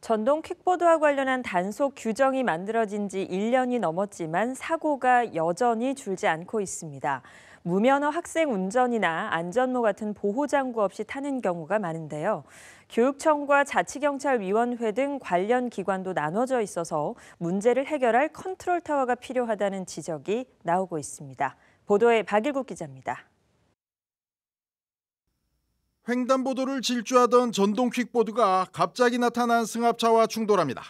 전동 킥보드와 관련한 단속 규정이 만들어진 지 1년이 넘었지만 사고가 여전히 줄지 않고 있습니다. 무면허 학생 운전이나 안전모 같은 보호장구 없이 타는 경우가 많은데요. 교육청과 자치경찰위원회 등 관련 기관도 나눠져 있어서 문제를 해결할 컨트롤 타워가 필요하다는 지적이 나오고 있습니다. 보도에 박일국 기자입니다. 횡단보도를 질주하던 전동 퀵보드가 갑자기 나타난 승합차와 충돌합니다.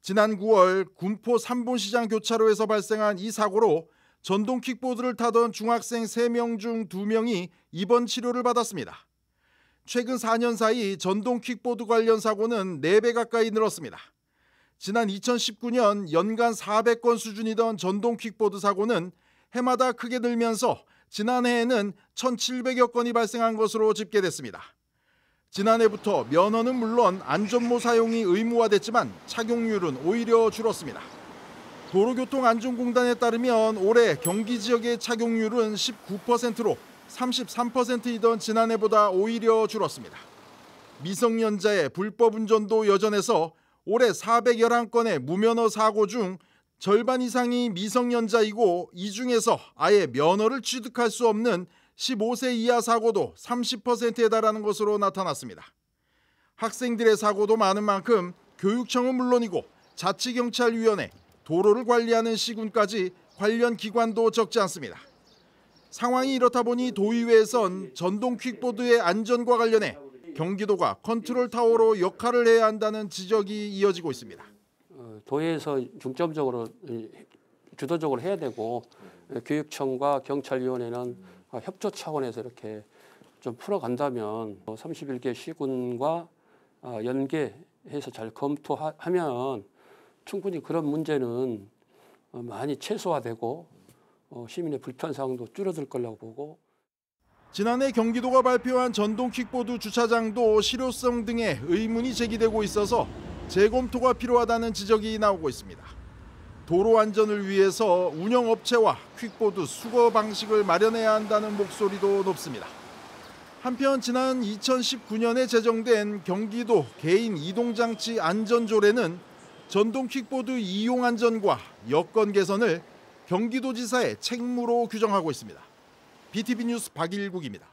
지난 9월 군포 삼본시장 교차로에서 발생한 이 사고로 전동 퀵보드를 타던 중학생 3명 중 2명이 입원 치료를 받았습니다. 최근 4년 사이 전동 퀵보드 관련 사고는 4배 가까이 늘었습니다. 지난 2019년 연간 400건 수준이던 전동 퀵보드 사고는 해마다 크게 늘면서 지난해에는 1,700여 건이 발생한 것으로 집계됐습니다. 지난해부터 면허는 물론 안전모 사용이 의무화됐지만 착용률은 오히려 줄었습니다. 도로교통안전공단에 따르면 올해 경기 지역의 착용률은 19%로 33%이던 지난해보다 오히려 줄었습니다. 미성년자의 불법 운전도 여전해서 올해 411건의 무면허 사고 중 절반 이상이 미성년자이고 이 중에서 아예 면허를 취득할 수 없는 15세 이하 사고도 30%에 달하는 것으로 나타났습니다. 학생들의 사고도 많은 만큼 교육청은 물론이고 자치경찰위원회, 도로를 관리하는 시군까지 관련 기관도 적지 않습니다. 상황이 이렇다 보니 도의회에선 전동 퀵보드의 안전과 관련해 경기도가 컨트롤 타워로 역할을 해야 한다는 지적이 이어지고 있습니다. 도에서 중점적으로 주도적으로 해야 되고 교육청과 경찰위원회는 협조 차원에서 이렇게 좀 풀어간다면 31개 시군과 연계해서 잘 검토하면 충분히 그런 문제는 많이 최소화되고 시민의 불편 사항도 줄어들 거라고 보고. 지난해 경기도가 발표한 전동 킥보드 주차장도 실효성 등의 의문이 제기되고 있어서 재검토가 필요하다는 지적이 나오고 있습니다. 도로 안전을 위해서 운영업체와 퀵보드 수거 방식을 마련해야 한다는 목소리도 높습니다. 한편 지난 2019년에 제정된 경기도 개인 이동장치 안전조례는 전동 퀵보드 이용 안전과 여건 개선을 경기도지사의 책무로 규정하고 있습니다. BTV 뉴스 박일국입니다.